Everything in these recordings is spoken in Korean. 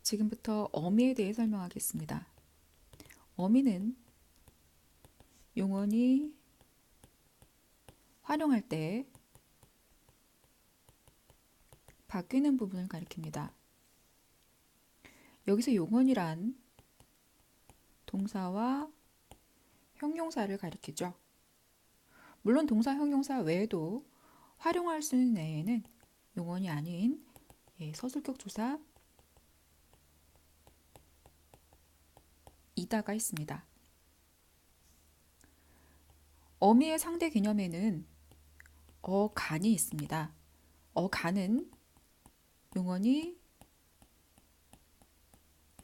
지금부터 어미에 대해 설명하겠습니다. 어미는 용언이 활용할 때 바뀌는 부분을 가리킵니다. 여기서 용언이란 동사와 형용사를 가리키죠. 물론 동사, 형용사 외에도 활용할 수 있는 애에는 용언이 아닌 서술격 조사 이다가 있습니다. 어미의 상대 개념에는 어간이 있습니다. 어간은 용언이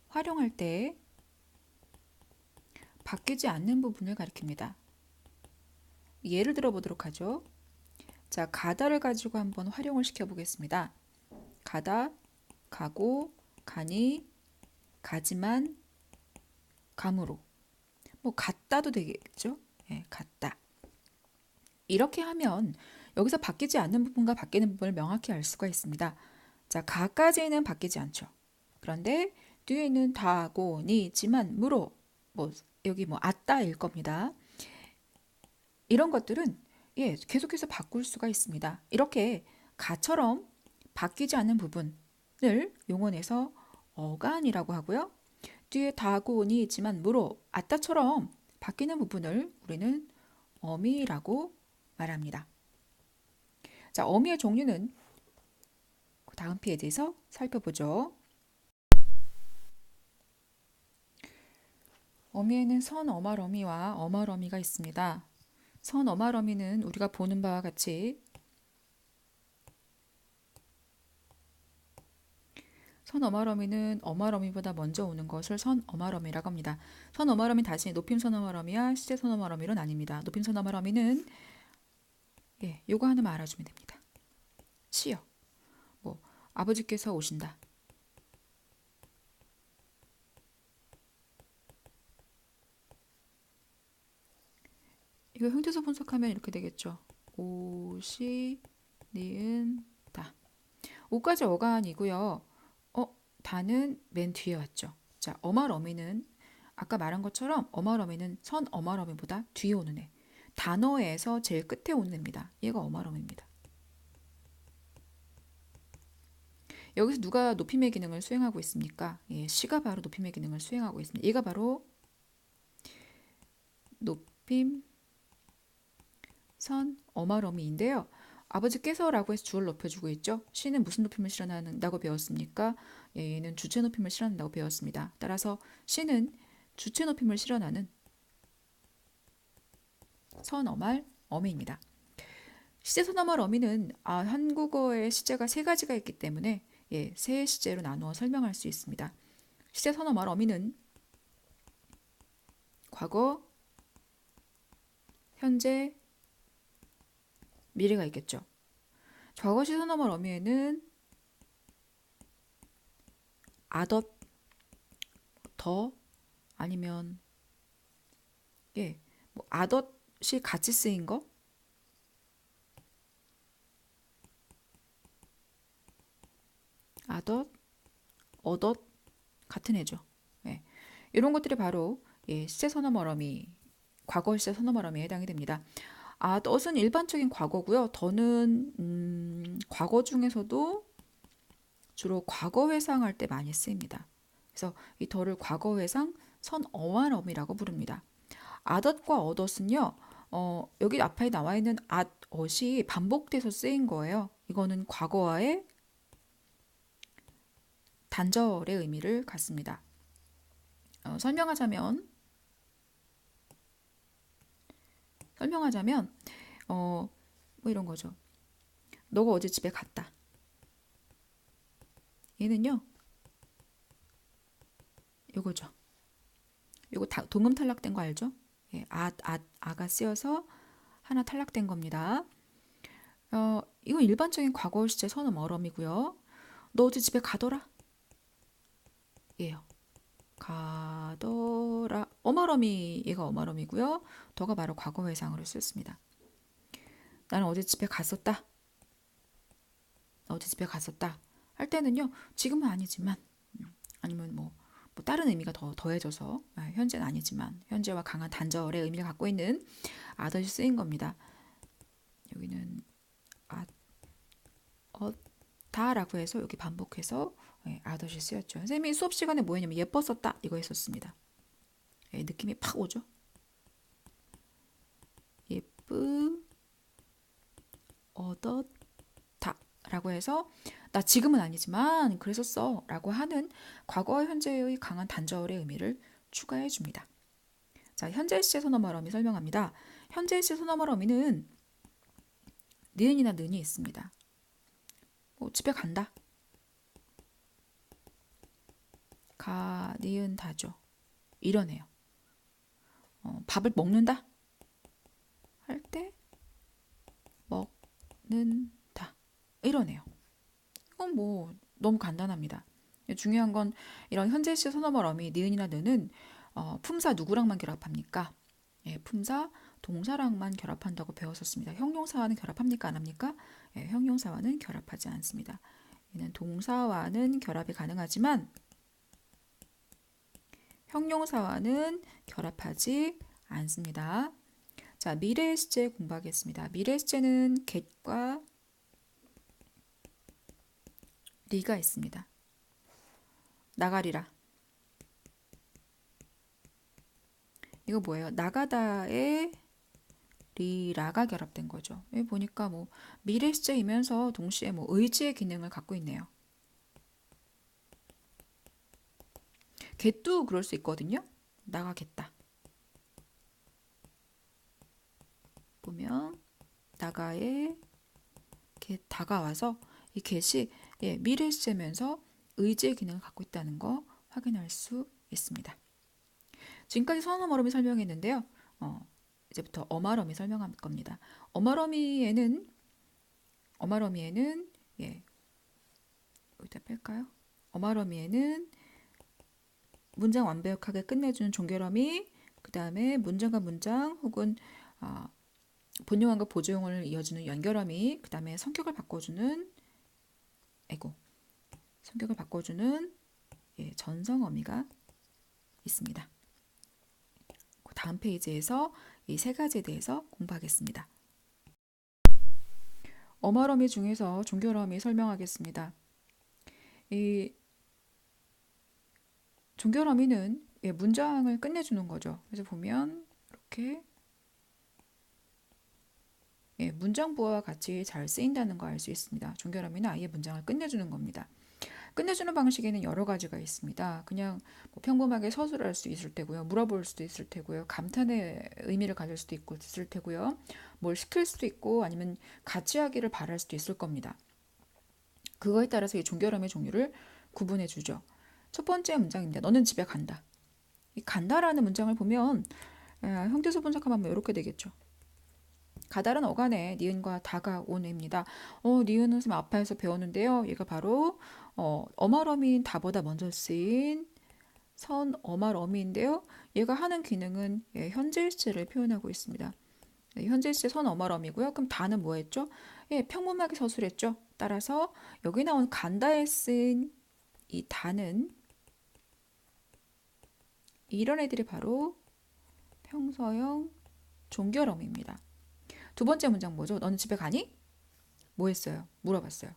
활용할 때 바뀌지 않는 부분을 가리킵니다. 예를 들어 보도록 하죠. 자, 가다를 가지고 한번 활용을 시켜 보겠습니다. 가다, 가고, 가니, 가지만, 감으로. 뭐 같다도 되겠죠? 예, 같다. 이렇게 하면 여기서 바뀌지 않는 부분과 바뀌는 부분을 명확히 알 수가 있습니다. 자, 가까지는 바뀌지 않죠. 그런데 뒤에는 다고, 니, 지만, 무로, 뭐 여기 뭐 아따일 겁니다. 이런 것들은 계속해서 바꿀 수가 있습니다. 이렇게 가처럼 바뀌지 않는 부분을 용언에서 어간이라고 하고요. 뒤에 다고, 니, 지만, 무로, 아따처럼 바뀌는 부분을 우리는 어미라고 말합니다. 자, 어미의 종류는 다음 피에 대해서 살펴보죠. 어미에는 선어말어미와 어말어미가 있습니다. 선어말어미는 우리가 보는 바와 같이 선어말어미는 어말어미보다 먼저 오는 것을 선어말어미라고 합니다. 선어말어미 다시 높임 선어말어미와 시제 선어말어미로 나뉩니다. 높임 선어말어미는 요거 하나만 알아주면 됩니다. 시요. 뭐 아버지께서 오신다. 이거 형태소 분석하면 이렇게 되겠죠. 오시, 니은, 다. 오까지 어간이고요. 다는 맨 뒤에 왔죠. 자, 어말어미는 아까 말한 것처럼 어말어미는 선 어말어미보다 뒤에 오는 애. 단어에서 제일 끝에 오는 애입니다. 얘가 어말어미입니다. 여기서 누가 높임의 기능을 수행하고 있습니까? 시가 바로 높임의 기능을 수행하고 있습니다. 얘가 바로 높임 선 어말어미인데요. 아버지께서라고 해서 주어를 높여주고 있죠. 시는 무슨 높임을 실현한다고 배웠습니까? 얘는 주체 높임을 실현한다고 배웠습니다. 따라서 시는 주체 높임을 실현하는 선어말 어미입니다. 시제 선어말 어미는 한국어의 시제가 세 가지가 있기 때문에 세 시제로 나누어 설명할 수 있습니다. 시제 선어말 어미는 과거, 현재, 미래가 있겠죠. 과거 시 선어말 어미에는 아덧, 더 아니면 뭐 아덧이 같이 쓰인 거, 아덧, 어덧 같은 애죠. 이런 것들이 바로 시제 선어말 어미, 과거 시제 선어말 어미에 해당이 됩니다. 덧은 일반적인 과거고요. 더는 과거 중에서도 주로 과거 회상할 때 많이 쓰입니다. 그래서 이 더를 과거 회상 선어말어미라고 부릅니다. 아덧과 어덧은요. 여기 앞에 나와 있는 앗엇이 반복돼서 쓰인 거예요. 이거는 과거와의 단절의 의미를 갖습니다. 설명하자면 뭐 이런 거죠. 너가 어제 집에 갔다. 얘는요. 요거죠. 요거 동음 탈락된 거 알죠? 아가 쓰여서 하나 탈락된 겁니다. 이건 일반적인 과거 시제 선음 어럼이고요. 너 어제 집에 가더라? 예요. 가더라. 어말어미, 얘가 어말어미고요. 더가 바로 과거 회상으로 쓰였습니다. 나는 어제 집에 갔었다. 나 어제 집에 갔었다. 할 때는요. 지금은 아니지만 아니면 뭐 다른 의미가 더 더해져서 현재는 아니지만 현재와 강한 단절의 의미를 갖고 있는 아덧이 쓰인 겁니다. 여기는 다라고 해서 여기 반복해서 아덧이 쓰였죠. 선생님이 수업 시간에 뭐 했냐면 예뻤었다 이거 했었습니다. 느낌이 팍 오죠. 얻었다 라고 해서 나 지금은 아니지만 그랬었어 라고 하는 과거 현재의 강한 단절의 의미를 추가해 줍니다. 자, 현재 시제 선어말 어미 설명합니다. 현재 시제 선어말 어미는 니은이나 는이 있습니다. 집에 간다. 가, 니은, 다죠. 이러네요. 밥을 먹는다. 할 때 먹는다. 이러네요. 이건 뭐 너무 간단합니다. 중요한 건 이런 현재 시제 선어말 어미 니은이나 는은 품사 누구랑만 결합합니까? 품사 동사랑만 결합한다고 배웠었습니다. 형용사와는 결합합니까? 안 합니까? 형용사와는 결합하지 않습니다. 얘는 동사와는 결합이 가능하지만 형용사와는 결합하지 않습니다. 자, 미래 시제 공부하겠습니다. 미래 시제는 get과 리가 있습니다. 나가리라. 이거 뭐예요? 나가다에 리라가 결합된 거죠. 여기 보니까 뭐 미래 시제이면서 동시에 뭐 의지의 기능을 갖고 있네요. get도 그럴 수 있거든요. 나가겠다. 보면 나가에 get 다가와서 이 get이 미래 시제면서 의지의 기능을 갖고 있다는 거 확인할 수 있습니다. 지금까지 선어말어미 설명했는데요. 이제부터 어말어미 설명할 겁니다. 어말어미에는 여기다 뺄까요? 어말어미에는 문장 완벽하게 끝내주는 종결어미, 그 다음에 문장과 문장 혹은 본용어과 보조용어를 이어주는 연결어미, 그 다음에 성격을 바꿔주는 전성어미가 있습니다. 다음 페이지에서 이 세 가지에 대해서 공부하겠습니다. 어말어미 중에서 종결어미 설명하겠습니다. 이 종결어미는 문장을 끝내주는 거죠. 그래서 보면 이렇게 문장부와 같이 잘 쓰인다는 거 알 수 있습니다. 종결어미는 아예 문장을 끝내주는 겁니다. 끝내주는 방식에는 여러 가지가 있습니다. 그냥 뭐 평범하게 서술할 수 있을 테고요. 물어볼 수도 있을 테고요. 감탄의 의미를 가질 수도 있을 테고요. 뭘 시킬 수도 있고 아니면 같이 하기를 바랄 수도 있을 겁니다. 그거에 따라서 이 종결어미의 종류를 구분해 주죠. 첫 번째 문장입니다. 너는 집에 간다. 이 간다라는 문장을 보면 형태소 분석하면 이렇게 되겠죠. 가다는 어간에 니은과 다가 온 애입니다. 니은은 선생님 아파에서 배웠는데요. 얘가 바로 어말어미인 다보다 먼저 쓰인 선 어말어미인데요. 얘가 하는 기능은 현재 시제를 표현하고 있습니다. 현재 시제 선 어말어미고요. 그럼 다는 뭐 했죠? 평범하게 서술했죠. 따라서 여기 나온 간다에 쓰인 이 다는 이런 애들이 바로 평서형 종결어미입니다. 두 번째 문장 뭐죠? 너는 집에 가니? 뭐 했어요? 물어봤어요.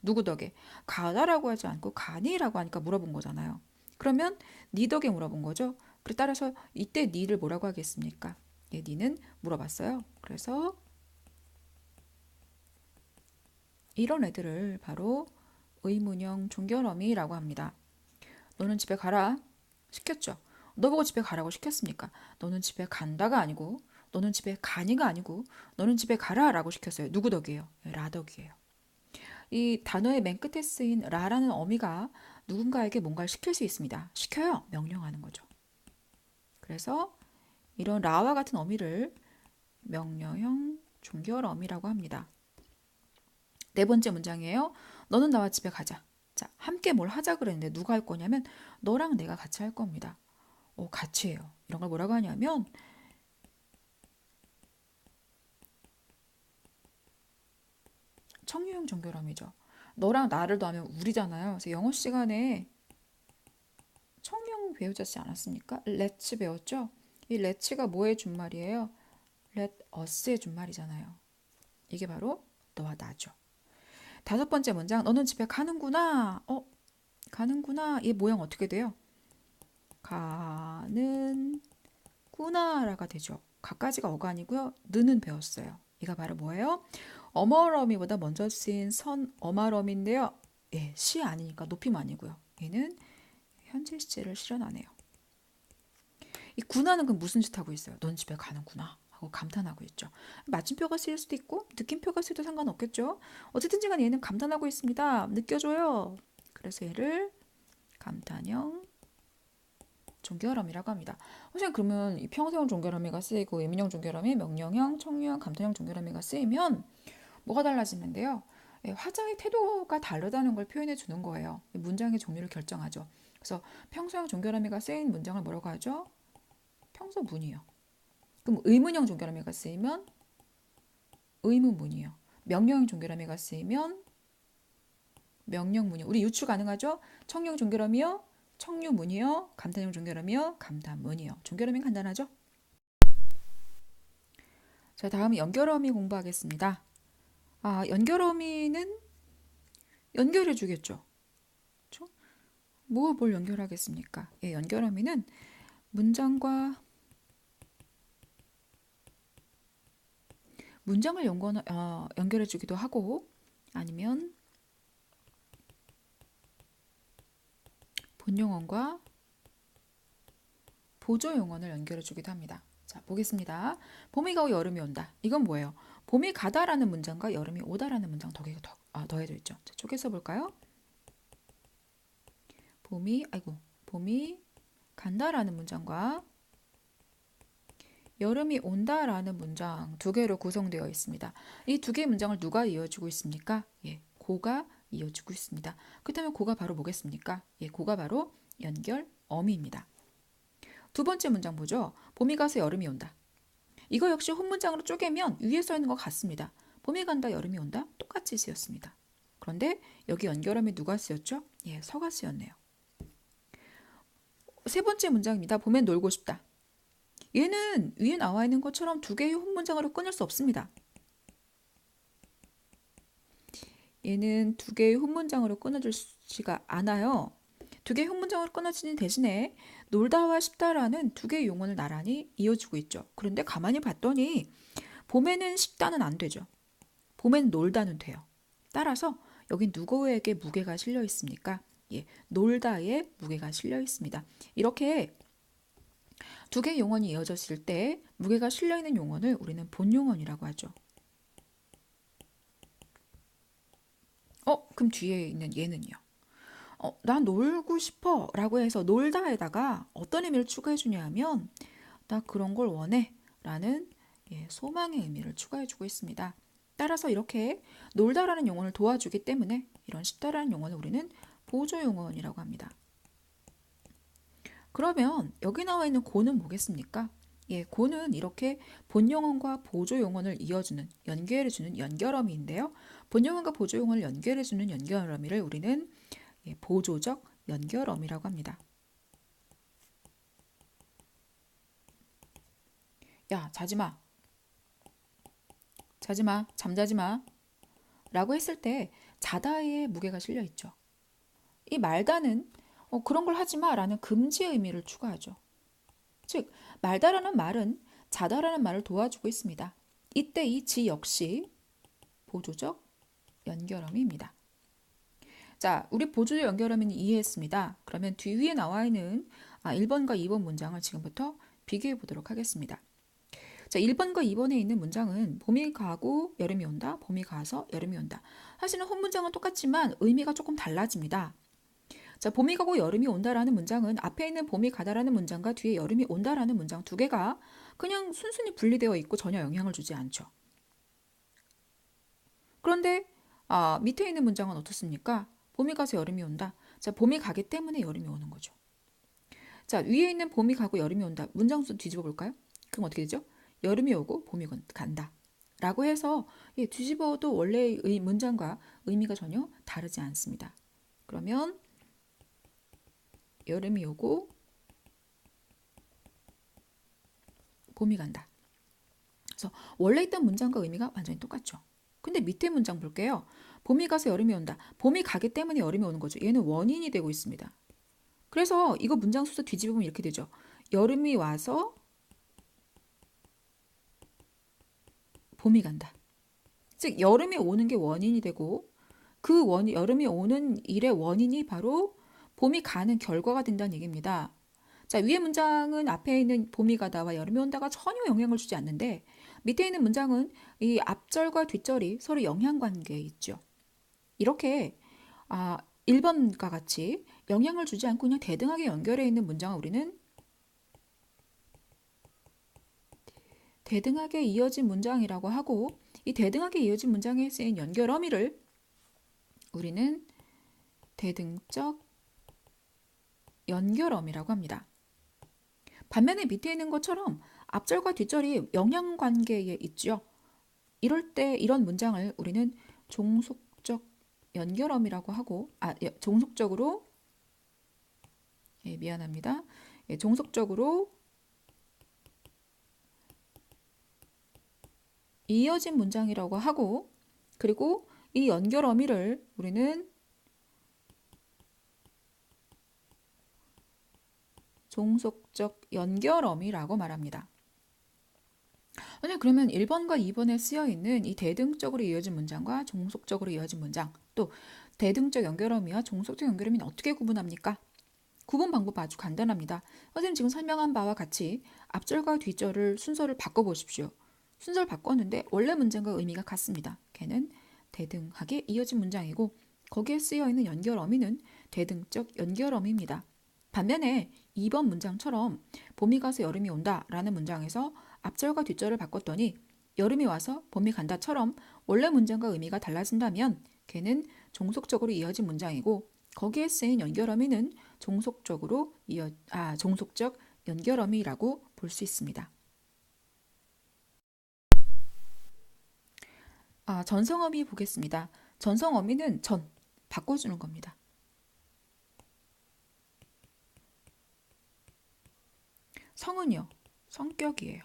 누구 덕에? 가다라고 하지 않고 가니라고 하니까 물어본 거잖아요. 그러면 니 덕에 물어본 거죠. 그래 따라서 이때 니를 뭐라고 하겠습니까? 니는 물어봤어요. 그래서 이런 애들을 바로 의문형 종결어미라고 합니다. 너는 집에 가라 시켰죠. 너 보고 집에 가라고 시켰습니까? 너는 집에 간다가 아니고 너는 집에 가니가 아니고 너는 집에 가라 라고 시켰어요. 누구 덕이에요? 라 덕이에요. 이 단어의 맨 끝에 쓰인 라라는 어미가 누군가에게 뭔가를 시킬 수 있습니다. 시켜요. 명령하는 거죠. 그래서 이런 라와 같은 어미를 명령형 종결어미라고 합니다. 네 번째 문장이에요. 너는 나와 집에 가자. 자, 함께 뭘 하자 그랬는데 누가 할 거냐면 너랑 내가 같이 할 겁니다. 같이 해요. 이런 걸 뭐라고 하냐면 청유형 종결어미죠. 너랑 나를 더하면 우리잖아요. 그래서 영어 시간에 배우지 않았습니까? let's 배웠죠? 이 let's가 뭐의 준말이에요? let us의 준말이잖아요. 이게 바로 너와 나죠. 다섯 번째 문장, 너는 집에 가는구나. 가는구나. 이 모형 어떻게 돼요? 가는구나라가 되죠. 가까지가 어가 아니고요. 느는 배웠어요. 이가 바로 뭐예요? 어머러미보다 먼저 쓰인 선 어마러미인데요. 예, 시 아니니까 높임 아니고요. 얘는 현재 시제를 실현하네요. 이 구나는 그 무슨 짓 하고 있어요? 넌 집에 가는구나 하고 감탄하고 있죠. 마침표가 쓰일 수도 있고 느낌표가 쓰여도 상관없겠죠. 어쨌든지 간 얘는 감탄하고 있습니다. 느껴져요. 그래서 얘를 감탄형 종결어미라고 합니다. 선생님 그러면 이 평소형 종결어미가 쓰이고 예민형 종결어미, 명령형, 청유형, 감탄형 종결어미가 쓰이면 뭐가 달라지는데요? 예, 화자의 태도가 다르다는 걸 표현해 주는 거예요. 문장의 종류를 결정하죠. 그래서 평소형 종결어미가 쓰인 문장을 뭐라고 하죠? 평소문이요. 그럼 의문형 종결어미가 쓰이면 의문문이요. 명령형 종결어미가 쓰이면 명령문이요. 우리 유추 가능하죠? 청유형 종결어미요, 청유문이요, 감탄형 종결어미요, 감탄문이요. 종결어미 간단하죠? 자, 다음 연결어미 공부하겠습니다. 연결어미는 연결해 주겠죠. 그렇죠? 뭘 연결하겠습니까? 예, 연결어미는 문장과 문장을 연결해 주기도 하고 아니면 본용언과 보조용언을 연결해 주기도 합니다. 자, 보겠습니다. 봄이 가고 여름이 온다. 이건 뭐예요? 봄이 가다라는 문장과 여름이 오다라는 문장 더해져 있죠. 자, 쪼개서 볼까요? 봄이 간다라는 문장과 여름이 온다라는 문장 두 개로 구성되어 있습니다. 이 두 개의 문장을 누가 이어주고 있습니까? 예, 고가 이어주고 있습니다. 그렇다면 고가 바로 뭐겠습니까? 예, 고가 바로 연결어미입니다. 두 번째 문장 보죠. 봄이 가서 여름이 온다. 이거 역시 혼문장으로 쪼개면 위에 써 있는 것 같습니다. 봄이 간다, 여름이 온다. 똑같이 쓰였습니다. 그런데 여기 연결어미 누가 쓰였죠? 예, 서가 쓰였네요. 세 번째 문장입니다. 봄엔 놀고 싶다. 얘는 위에 나와 있는 것처럼 두 개의 혼문장으로 끊을 수 없습니다. 얘는 두 개의 혼문장으로 끊어지지가 않아요. 두 개의 혼문장으로 끊어지는 대신에 놀다와 싶다라는 두 개의 용언을 나란히 이어주고 있죠. 그런데 가만히 봤더니 봄에는 싶다는 안 되죠. 봄엔 놀다는 돼요. 따라서 여기 누구에게 무게가 실려 있습니까? 예, 놀다에 무게가 실려 있습니다. 이렇게 두 개의 용언이 이어졌을 때 무게가 실려 있는 용언을 우리는 본용언이라고 하죠. 그럼 뒤에 있는 얘는요? 나 놀고 싶어 라고 해서 놀다에다가 어떤 의미를 추가해 주냐 하면 나 그런 걸 원해 라는 소망의 의미를 추가해 주고 있습니다. 따라서 이렇게 놀다라는 용언을 도와주기 때문에 이런 싶다라는 용언을 우리는 보조용언이라고 합니다. 그러면 여기 나와 있는 고는 뭐겠습니까? 예, 고는 이렇게 본용언과 보조용언을 이어주는, 연결해주는 연결어미인데요. 본용언과 보조용언을 연결해주는 연결어미를 우리는 보조적 연결어미라고 합니다. 야, 자지마. 자지마. 잠자지마. 라고 했을 때 자다에 무게가 실려 있죠. 이 말다는 그런 걸 하지마 라는 금지의 의미를 추가하죠. 즉, 말다라는 말은 자다라는 말을 도와주고 있습니다. 이때 이 지 역시 보조적 연결어미입니다. 자, 우리 보조적 연결어미는 이해했습니다. 그러면 뒤위에 나와 있는 1번과 2번 문장을 지금부터 비교해 보도록 하겠습니다. 자, 1번과 2번에 있는 문장은 봄이 가고 여름이 온다. 봄이 가서 여름이 온다. 사실은 혼 문장은 똑같지만 의미가 조금 달라집니다. 자, 봄이 가고 여름이 온다라는 문장은 앞에 있는 봄이 가다라는 문장과 뒤에 여름이 온다라는 문장 두 개가 그냥 순순히 분리되어 있고 전혀 영향을 주지 않죠. 그런데 밑에 있는 문장은 어떻습니까? 봄이 가서 여름이 온다. 자, 봄이 가기 때문에 여름이 오는 거죠. 자, 위에 있는 봄이 가고 여름이 온다. 문장 수 뒤집어 볼까요? 그럼 어떻게 되죠? 여름이 오고 봄이 간다. 라고 해서 뒤집어도 원래의 문장과 의미가 전혀 다르지 않습니다. 그러면 여름이 오고 봄이 간다. 그래서 원래 있던 문장과 의미가 완전히 똑같죠. 근데 밑에 문장 볼게요. 봄이 가서 여름이 온다. 봄이 가기 때문에 여름이 오는 거죠. 얘는 원인이 되고 있습니다. 그래서 이거 문장 순서 뒤집으면 이렇게 되죠. 여름이 와서 봄이 간다. 즉 여름이 오는 게 원인이 되고 그 여름이 오는 일의 원인이 바로 봄이 가는 결과가 된다는 얘기입니다. 자, 위의 문장은 앞에 있는 봄이 가다와 여름이 온다가 전혀 영향을 주지 않는데 밑에 있는 문장은 이 앞절과 뒷절이 서로 영향관계에 있죠. 이렇게 1번과 같이 영향을 주지 않고 그냥 대등하게 연결해 있는 문장을 우리는 대등하게 이어진 문장이라고 하고 이 대등하게 이어진 문장에 쓰인 연결 어미를 우리는 대등적 연결 어미라고 합니다. 반면에 밑에 있는 것처럼 앞절과 뒷절이 영향관계에 있죠. 이럴 때 이런 문장을 우리는 종속적 연결어미라고 하고 종속적으로 미안합니다. 종속적으로 이어진 문장이라고 하고 그리고 이 연결어미를 우리는 종속적 연결어미라고 말합니다. 그러면 1번과 2번에 쓰여있는 이 대등적으로 이어진 문장과 종속적으로 이어진 문장 또 대등적 연결어미와 종속적 연결어미는 어떻게 구분합니까? 구분 방법 아주 간단합니다. 선생님 지금 설명한 바와 같이 앞절과 뒷절을 순서를 바꿔보십시오. 순서를 바꿨는데 원래 문장과 의미가 같습니다. 걔는 대등하게 이어진 문장이고 거기에 쓰여있는 연결어미는 대등적 연결어미입니다. 반면에 2번 문장처럼 봄이 가서 여름이 온다 라는 문장에서 앞절과 뒷절을 바꿨더니 여름이 와서 봄이 간다처럼 원래 문장과 의미가 달라진다면 걔는 종속적으로 이어진 문장이고 거기에 쓰인 연결어미는 종속적 연결어미라고 볼 수 있습니다. 전성어미 보겠습니다. 전성어미는 바꿔주는 겁니다. 성은요, 성격이에요.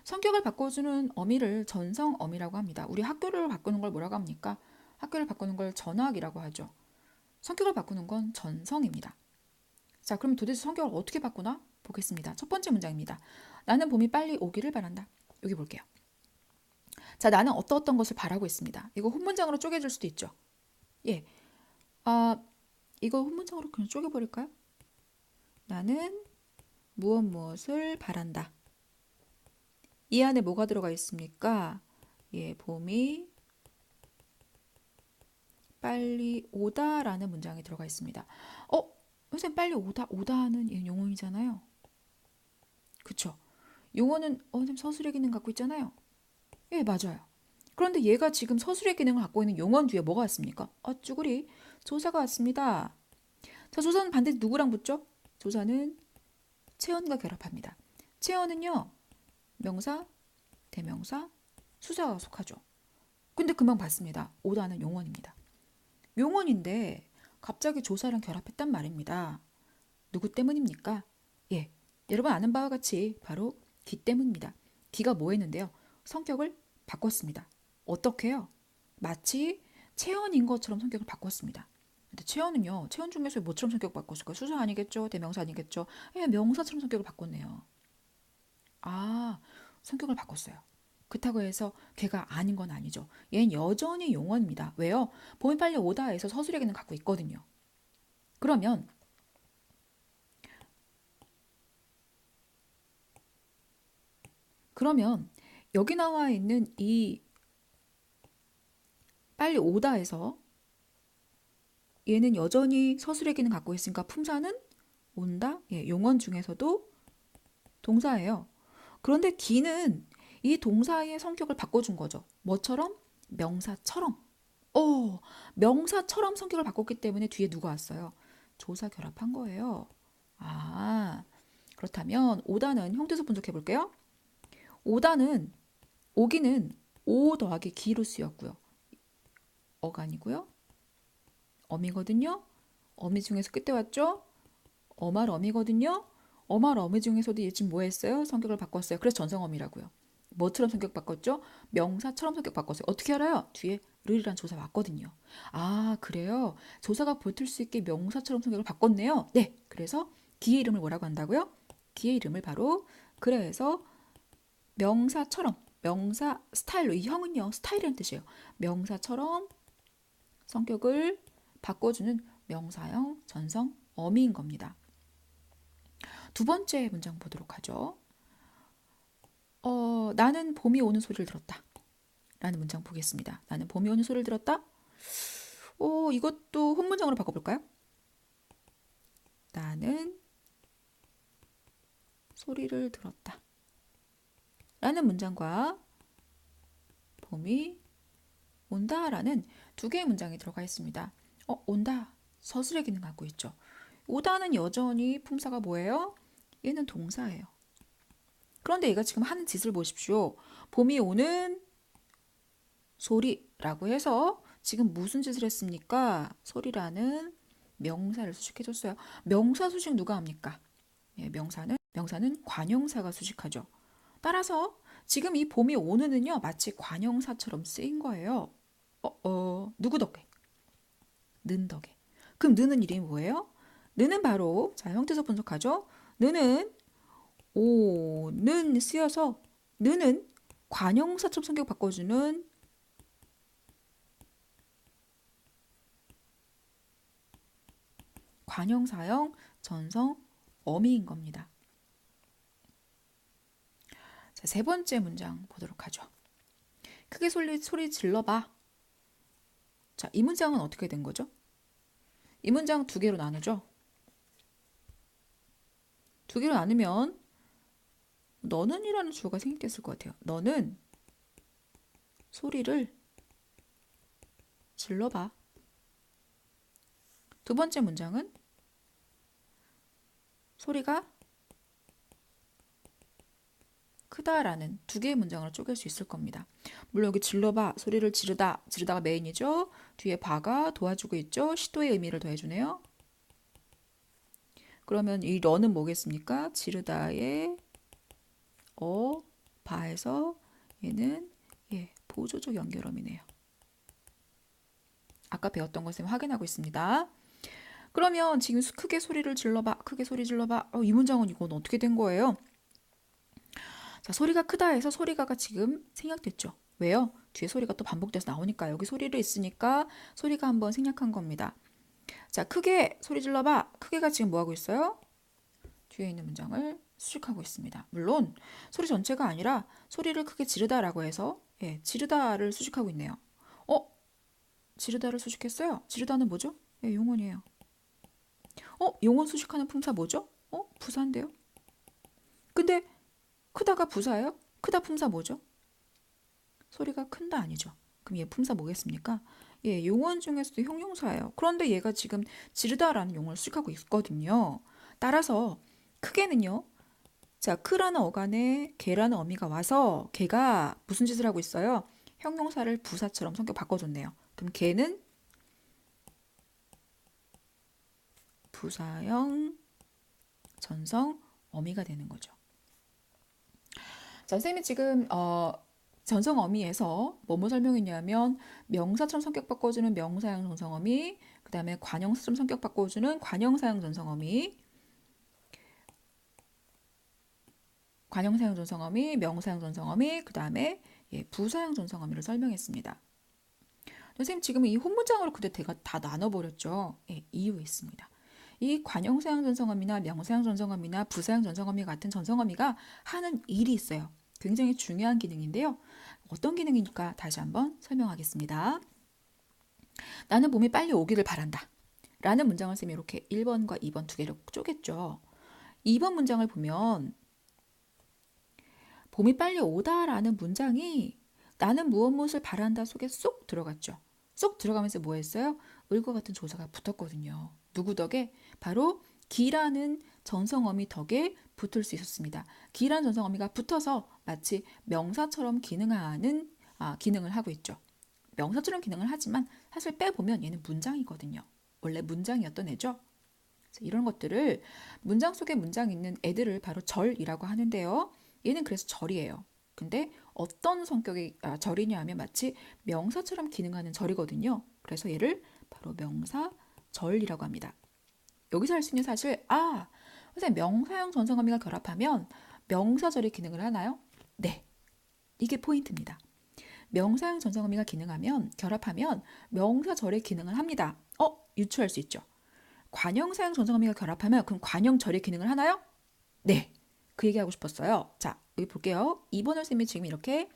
성격을 바꿔주는 어미를 전성어미라고 합니다. 우리 학교를 바꾸는 걸 뭐라고 합니까? 학교를 바꾸는 걸 전학이라고 하죠. 성격을 바꾸는 건 전성입니다. 자, 그럼 도대체 성격을 어떻게 바꾸나? 보겠습니다. 첫 번째 문장입니다. 나는 봄이 빨리 오기를 바란다. 여기 볼게요. 자, 나는 어떤 것을 바라고 있습니다. 이거 혼문장으로 쪼개줄 수도 있죠. 예. 이거 혼문장으로 그냥 쪼개버릴까요? 나는 무엇을 바란다. 이 안에 뭐가 들어가 있습니까? 예, 봄이 빨리 오다라는 문장이 들어가 있습니다. 선생님 빨리 오다는 용어이잖아요. 그쵸? 용어는 선생님 서술의 기능 갖고 있잖아요. 예, 맞아요. 그런데 얘가 지금 서술의 기능을 갖고 있는 용언 뒤에 뭐가 왔습니까? 쭈구리 조사가 왔습니다. 자, 조사는 반드시 누구랑 붙죠? 조사는 체언과 결합합니다. 체언은요, 명사, 대명사, 수사가 속하죠. 근데 금방 봤습니다. 오다는 용언입니다. 용언인데 갑자기 조사랑 결합했단 말입니다. 누구 때문입니까? 예, 여러분 아는 바와 같이 바로 기 때문입니다. 기가 뭐 했는데요? 성격을 바꿨습니다. 어떻게요? 마치 체언인 것처럼 성격을 바꿨습니다. 근데 체언은요, 체언 중에서 뭐처럼 성격을 바꿨을까요? 수사 아니겠죠? 대명사 아니겠죠? 명사처럼 성격을 바꿨네요. 성격을 바꿨어요. 그렇다고 해서 걔가 아닌 건 아니죠. 얘는 여전히 용언입니다. 왜요? 봄이 빨리 오다 해서 서술에게는 갖고 있거든요. 그러면 여기 나와 있는 이 빨리 오다 해서 얘는 여전히 서술의 기능 갖고 있으니까 품사는 온다? 예, 용언 중에서도 동사예요. 그런데 기는 이 동사의 성격을 바꿔준 거죠. 뭐처럼? 명사처럼. 명사처럼 성격을 바꿨기 때문에 뒤에 누가 왔어요? 조사 결합한 거예요. 그렇다면 오다는 형태소 분석해 볼게요. 오기는 오 더하기 기로 쓰였고요. 어간이고요. 어미거든요. 어미 중에서 끝에 왔죠? 어말 어미거든요. 어마라 어미 중에서도 얘 지금 뭐 했어요? 성격을 바꿨어요. 그래서 전성어미라고요. 뭐처럼 성격 바꿨죠? 명사처럼 성격 바꿨어요. 어떻게 알아요? 뒤에 르이란 조사 왔거든요. 아, 그래요? 조사가 붙을 수 있게 명사처럼 성격을 바꿨네요. 네, 그래서 기의 이름을 뭐라고 한다고요? 기의 이름을 바로 그래서 명사처럼 명사 스타일로 이 형은요 스타일이라는 뜻이에요. 명사처럼 성격을 바꿔주는 명사형 전성 어미인 겁니다. 두 번째 문장 보도록 하죠. 나는 봄이 오는 소리를 들었다. 라는 문장 보겠습니다. 나는 봄이 오는 소리를 들었다. 이것도 혼문장으로 바꿔볼까요? 나는 소리를 들었다. 라는 문장과 봄이 온다라는 두 개의 문장이 들어가 있습니다. 온다. 서술의 기능을 갖고 있죠. 오다는 여전히 품사가 뭐예요? 얘는 동사예요. 그런데 얘가 지금 하는 짓을 보십시오. 봄이 오는 소리라고 해서 지금 무슨 짓을 했습니까? 소리라는 명사를 수식해줬어요. 명사 수식 누가 합니까? 예, 명사는 관용사가 수식하죠. 따라서 지금 이 봄이 오는은요 마치 관용사처럼 쓰인 거예요. 누구 덕에? 는 덕에. 그럼 느는 이름이 뭐예요? 느는 바로 자 형태에서 분석하죠. 느는 오는 쓰여서 느는 관형사처럼 성격 바꿔주는 관형사형 전성 어미인 겁니다. 자, 세 번째 문장 보도록 하죠. 크게 소리 질러봐. 자, 이 문장은 어떻게 된 거죠? 이 문장 두 개로 나누죠. 두 개로 나누면 너는 이라는 주어가 생겼을 것 같아요. 너는 소리를 질러봐. 두 번째 문장은 소리가 크다라는 두 개의 문장으로 쪼갤 수 있을 겁니다. 물론 여기 질러봐, 소리를 지르다가 메인이죠. 뒤에 봐가 도와주고 있죠. 시도의 의미를 더해주네요. 그러면 이 러는 뭐겠습니까? 지르다의 바에서 얘는 보조적 연결어이네요. 아까 배웠던 것을 확인하고 있습니다. 그러면 지금 크게 소리를 질러봐, 크게 소리 질러봐. 이 문장은 이건 어떻게 된 거예요? 자, 소리가 크다 해서 소리가가 지금 생략됐죠. 왜요? 뒤에 소리가 또 반복돼서 나오니까 여기 소리를 있으니까 소리가 한번 생략한 겁니다. 자, 크게 소리 질러봐. 크게가 지금 뭐 하고 있어요? 뒤에 있는 문장을 수식하고 있습니다. 물론 소리 전체가 아니라 소리를 크게 지르다라고 해서 지르다를 수식하고 있네요. 지르다를 수식했어요. 지르다는 뭐죠? 용언이에요. 용언 수식하는 품사 뭐죠? 부사인데요. 근데 크다가 부사예요? 크다 품사 뭐죠? 소리가 큰다 아니죠. 그럼 얘 품사 뭐겠습니까? 용언 중에서도 형용사예요. 그런데 얘가 지금 지르다라는 용어를 수식하고 있거든요. 따라서 크게는요. 자, 크라는 어간에 개라는 어미가 와서 개가 무슨 짓을 하고 있어요? 형용사를 부사처럼 성격 바꿔줬네요. 그럼 개는 부사형 전성 어미가 되는 거죠. 자, 선생님이 지금 전성 어미에서 뭐뭐 설명했냐면 명사처럼 성격 바꿔주는 명사형 전성 어미, 그 다음에 관형사처럼 성격 바꿔주는 관형사형 전성 어미, 관형사형 전성 어미, 명사형 전성 어미, 그 다음에 부사형 전성 어미를 설명했습니다. 선생님 지금 이 혼문장으로 근데 다 나눠버렸죠. 이유가 있습니다. 이 관형사형 전성어미나 명사형 전성어미나 부사형 전성어미 같은 전성어미가 하는 일이 있어요. 굉장히 중요한 기능인데요. 어떤 기능이니까 다시 한번 설명하겠습니다. 나는 봄이 빨리 오기를 바란다. 라는 문장을 쓰면 이렇게 1번과 2번 두 개로 쪼갰죠. 2번 문장을 보면 봄이 빨리 오다라는 문장이 나는 무엇을 바란다 속에 쏙 들어갔죠. 쏙 들어가면서 뭐 했어요? 을과 같은 조사가 붙었거든요. 누구 덕에? 바로 기라는 전성어미 덕에 붙을 수 있었습니다. 기라는 전성어미가 붙어서 마치 명사처럼 기능을 하고 있죠. 명사처럼 기능을 하지만 사실 빼보면 얘는 문장이거든요. 원래 문장이었던 애죠. 이런 것들을 문장 속에 문장 있는 애들을 바로 절이라고 하는데요. 얘는 그래서 절이에요. 근데 어떤 성격의 절이냐 하면 마치 명사처럼 기능하는 절이거든요. 그래서 얘를 바로 명사절이라고 합니다. 여기서 할 수 있는 사실, 선생님 명사형 전성어미가 결합하면 명사절이 기능을 하나요? 네, 이게 포인트입니다. 명사형 전성어미가 결합하면 명사절의 기능을 합니다. 유추할 수 있죠. 관형사형 전성어미가 결합하면 그럼 관형절의 기능을 하나요? 네, 그 얘기하고 싶었어요. 자, 여기 볼게요. 2번 선생님이 지금 이렇게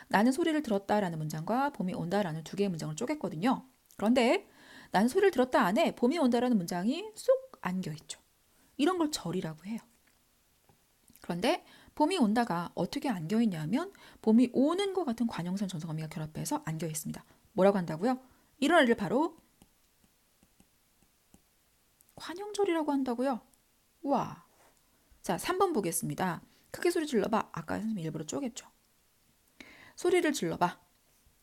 나는 소리를 들었다라는 문장과 봄이 온다라는 두 개의 문장을 쪼갰거든요. 그런데 나는 소리를 들었다 안에 봄이 온다라는 문장이 쏙 안겨있죠. 이런 걸 절이라고 해요. 그런데 봄이 온다가 어떻게 안겨있냐면 봄이 오는 것 같은 관형사 전성어미가 결합해서 안겨있습니다. 뭐라고 한다고요? 이런 애를 바로 관형절이라고 한다고요. 와. 자, 3번 보겠습니다. 크게 소리 질러봐. 아까 선생님이 일부러 쪼갰죠. 소리를 질러봐.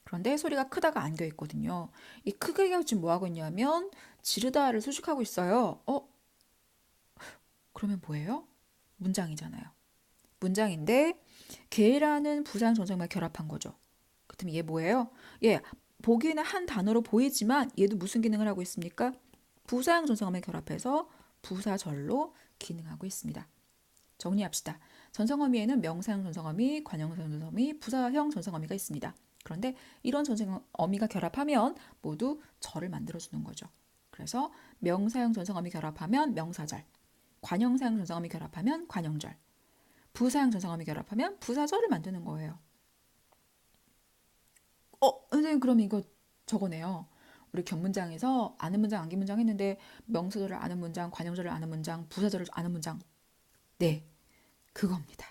그런데 소리가 크다가 안겨있거든요. 이 크게가 지금 뭐하고 있냐면 지르다를 수식하고 있어요. 그러면 뭐예요? 문장이잖아요. 문장인데 개라는 부사형 전성말 결합한 거죠. 그렇다면 얘 뭐예요? 얘 보기에는 한 단어로 보이지만 얘도 무슨 기능을 하고 있습니까? 부사형 전성어미 결합해서 부사절로 기능하고 있습니다. 정리합시다. 전성어미에는 명사형 전성어미, 관형형 전성어미, 부사형 전성어미가 있습니다. 그런데 이런 전성어미가 결합하면 모두 절을 만들어주는 거죠. 그래서 명사형 전성어미 결합하면 명사절, 관형사형 전성어미 결합하면 관형절, 부사형 전성어미 결합하면 부사절을 만드는 거예요. 선생님 그럼 이거 저거네요. 우리 견문장에서 아는 문장, 암기 문장 했는데 명사절을 아는 문장, 관형절을 아는 문장, 부사절을 아는 문장. 네, 그겁니다.